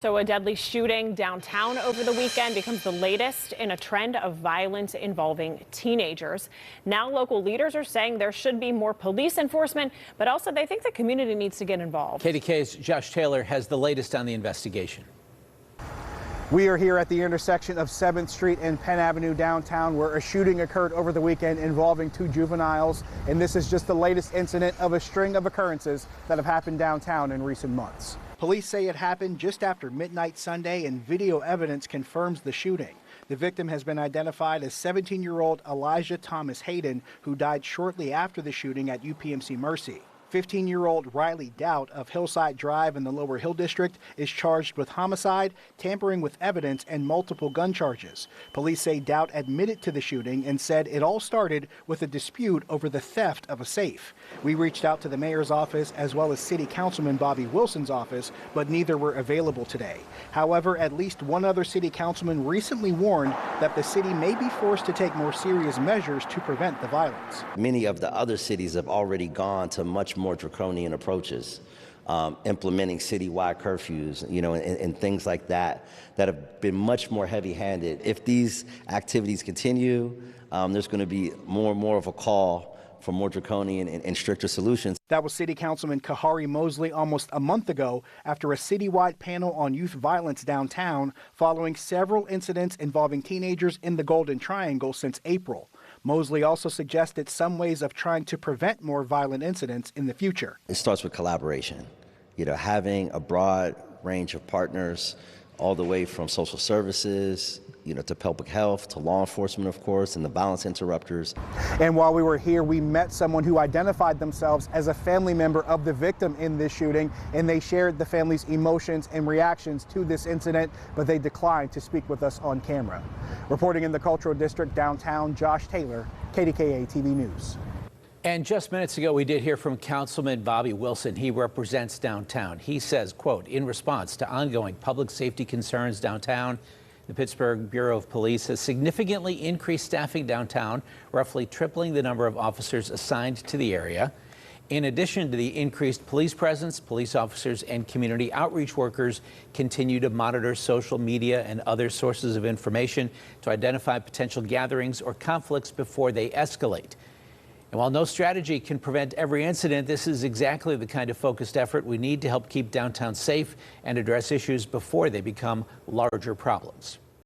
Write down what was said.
So a deadly shooting downtown over the weekend becomes the latest in a trend of violence involving teenagers. Now local leaders are saying there should be more police enforcement, but also they think the community needs to get involved. KDKA's Josh Taylor has the latest on the investigation. We are here at the intersection of 7th Street and Penn Avenue downtown, where a shooting occurred over the weekend involving two juveniles. And this is just the latest incident of a string of occurrences that have happened downtown in recent months. Police say it happened just after midnight Sunday, and video evidence confirms the shooting. The victim has been identified as 17-year-old Elijah Thomas Hayden, who died shortly after the shooting at UPMC Mercy. 15-year-old Riley Doubt of Hillside Drive in the Lower Hill District is charged with homicide, tampering with evidence, and multiple gun charges. Police say Doubt admitted to the shooting and said it all started with a dispute over the theft of a safe. We reached out to the mayor's office as well as City Councilman Bobby Wilson's office, but neither were available today. However, at least one other city councilman recently warned that the city may be forced to take more serious measures to prevent the violence. Many of the other cities have already gone to much more draconian approaches, implementing citywide curfews, and things like that have been much more heavy-handed. If these activities continue, there's going to be more and more of a call for more draconian and stricter solutions. That was City Councilman Kahari Mosley almost a month ago after a citywide panel on youth violence downtown following several incidents involving teenagers in the Golden Triangle since April. Mosley also suggested some ways of trying to prevent more violent incidents in the future. It starts with collaboration, having a broad range of partners all the way from social services, to public health, to law enforcement, of course, and the violence interrupters. And while we were here, we met someone who identified themselves as a family member of the victim in this shooting, and they shared the family's emotions and reactions to this incident, but they declined to speak with us on camera. Reporting in the Cultural District downtown, Josh Taylor, KDKA-TV News. And just minutes ago, we did hear from Councilman Bobby Wilson. He represents downtown. He says, quote, in response to ongoing public safety concerns downtown, the Pittsburgh Bureau of Police has significantly increased staffing downtown, roughly tripling the number of officers assigned to the area. In addition to the increased police presence, police officers and community outreach workers continue to monitor social media and other sources of information to identify potential gatherings or conflicts before they escalate. And while no strategy can prevent every incident, this is exactly the kind of focused effort we need to help keep downtown safe and address issues before they become larger problems.